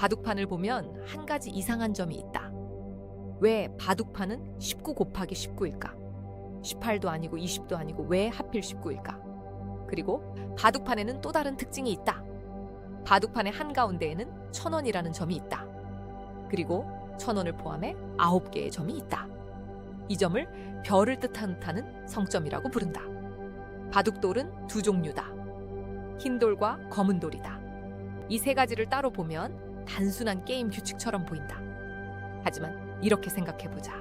바둑판을 보면 한 가지 이상한 점이 있다. 왜 바둑판은 19 곱하기 19일까? 18도 아니고 20도 아니고 왜 하필 19일까? 그리고 바둑판에는 또 다른 특징이 있다. 바둑판의 한가운데에는 1000원이라는 점이 있다. 그리고 1000원을 포함해 9개의 점이 있다. 이 점을 별을 뜻하는 성점이라고 부른다. 바둑돌은 두 종류다. 흰 돌과 검은 돌이다. 이 세 가지를 따로 보면 단순한 게임 규칙처럼 보인다. 하지만 이렇게 생각해보자.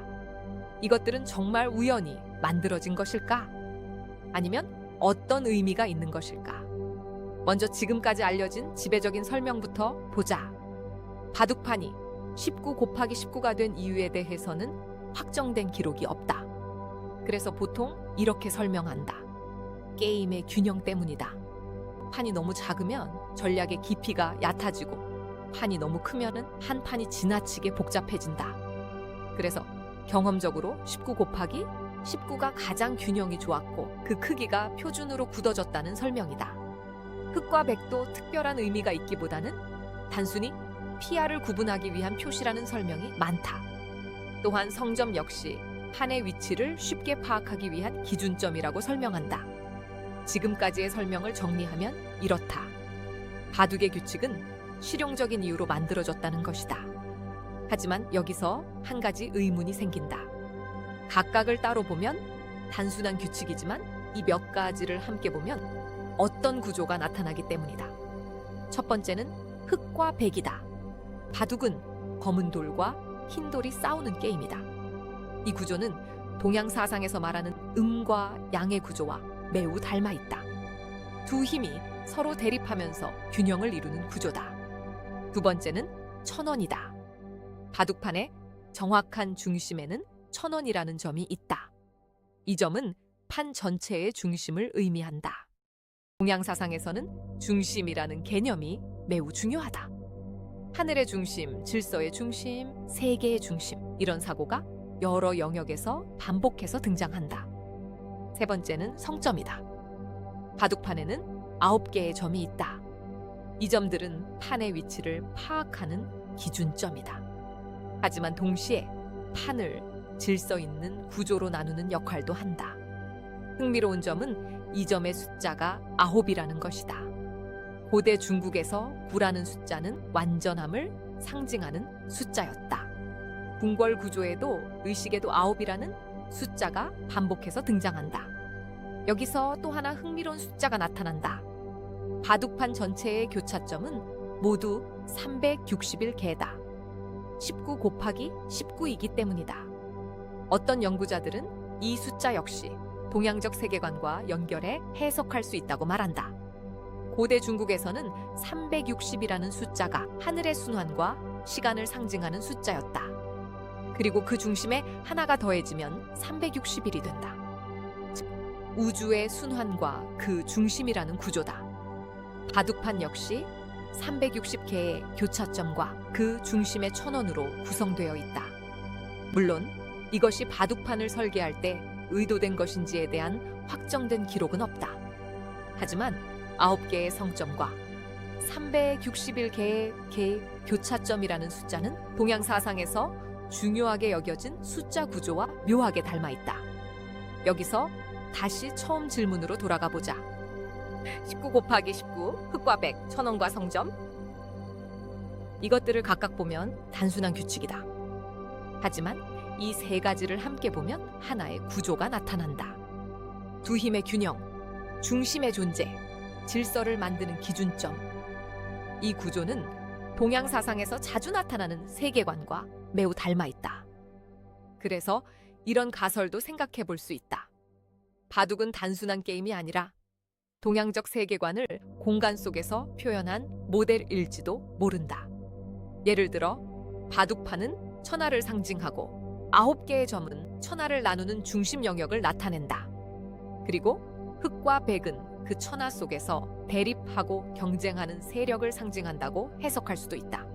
이것들은 정말 우연히 만들어진 것일까? 아니면 어떤 의미가 있는 것일까? 먼저 지금까지 알려진 지배적인 설명부터 보자. 바둑판이 19 곱하기 19가 된 이유에 대해서는 확정된 기록이 없다. 그래서 보통 이렇게 설명한다. 게임의 균형 때문이다. 판이 너무 작으면 전략의 깊이가 얕아지고 판이 너무 크면은 한 판이 지나치게 복잡해진다. 그래서 경험적으로 19 곱하기 19가 가장 균형이 좋았고 그 크기가 표준으로 굳어졌다는 설명이다. 흑과 백도 특별한 의미가 있기보다는 단순히 피아를 구분하기 위한 표시라는 설명이 많다. 또한 성점 역시 판의 위치를 쉽게 파악하기 위한 기준점이라고 설명한다. 지금까지의 설명을 정리하면 이렇다. 바둑의 규칙은 실용적인 이유로 만들어졌다는 것이다. 하지만 여기서 한 가지 의문이 생긴다. 각각을 따로 보면 단순한 규칙이지만 이 몇 가지를 함께 보면 어떤 구조가 나타나기 때문이다. 첫 번째는 흑과 백이다. 바둑은 검은 돌과 흰 돌이 싸우는 게임이다. 이 구조는 동양 사상에서 말하는 음과 양의 구조와 매우 닮아 있다. 두 힘이 서로 대립하면서 균형을 이루는 구조다. 두 번째는 1000원이다. 바둑판의 정확한 중심에는 1000원이라는 점이 있다. 이 점은 판 전체의 중심을 의미한다. 동양 사상에서는 중심이라는 개념이 매우 중요하다. 하늘의 중심, 질서의 중심, 세계의 중심 이런 사고가 여러 영역에서 반복해서 등장한다. 세 번째는 성점이다. 바둑판에는 9개의 점이 있다. 이 점들은 판의 위치를 파악하는 기준점이다. 하지만 동시에 판을 질서 있는 구조로 나누는 역할도 한다. 흥미로운 점은 이 점의 숫자가 9이라는 것이다. 고대 중국에서 9라는 숫자는 완전함을 상징하는 숫자였다. 궁궐 구조에도 의식에도 9이라는 숫자가 반복해서 등장한다. 여기서 또 하나 흥미로운 숫자가 나타난다. 바둑판 전체의 교차점은 모두 361개다. 19 곱하기 19이기 때문이다. 어떤 연구자들은 이 숫자 역시 동양적 세계관과 연결해 해석할 수 있다고 말한다. 고대 중국에서는 360이라는 숫자가 하늘의 순환과 시간을 상징하는 숫자였다. 그리고 그 중심에 하나가 더해지면 361이 된다. 즉, 우주의 순환과 그 중심이라는 구조다. 바둑판 역시 360개의 교차점과 그 중심의 1000원으로 구성되어 있다. 물론 이것이 바둑판을 설계할 때 의도된 것인지에 대한 확정된 기록은 없다. 하지만 9개의 성점과 361개의 교차점이라는 숫자는 동양 사상에서 중요하게 여겨진 숫자 구조와 묘하게 닮아 있다. 여기서 다시 처음 질문으로 돌아가 보자. 19 곱하기 19, 흑과 백, 1000원과 성점. 이것들을 각각 보면 단순한 규칙이다. 하지만 이 세 가지를 함께 보면 하나의 구조가 나타난다. 두 힘의 균형, 중심의 존재, 질서를 만드는 기준점. 이 구조는 동양 사상에서 자주 나타나는 세계관과 매우 닮아 있다. 그래서 이런 가설도 생각해 볼 수 있다. 바둑은 단순한 게임이 아니라 동양적 세계관을 공간 속에서 표현한 모델일지도 모른다. 예를 들어 바둑판은 천하를 상징하고 9개의 점은 천하를 나누는 중심 영역을 나타낸다. 그리고 흑과 백은 그 천하 속에서 대립하고 경쟁하는 세력을 상징한다고 해석할 수도 있다.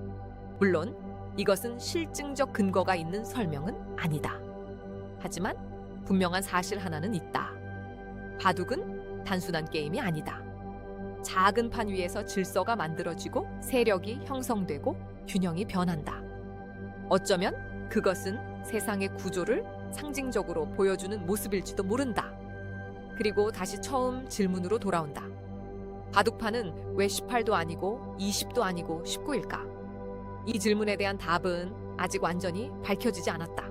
물론 이것은 실증적 근거가 있는 설명은 아니다. 하지만 분명한 사실 하나는 있다. 바둑은 단순한 게임이 아니다. 작은 판 위에서 질서가 만들어지고 세력이 형성되고 균형이 변한다. 어쩌면 그것은 세상의 구조를 상징적으로 보여주는 모습일지도 모른다. 그리고 다시 처음 질문으로 돌아온다. 바둑판은 왜 18도 아니고 20도 아니고 19일까? 이 질문에 대한 답은 아직 완전히 밝혀지지 않았다.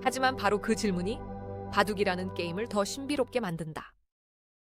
하지만 바로 그 질문이 바둑이라는 게임을 더 신비롭게 만든다.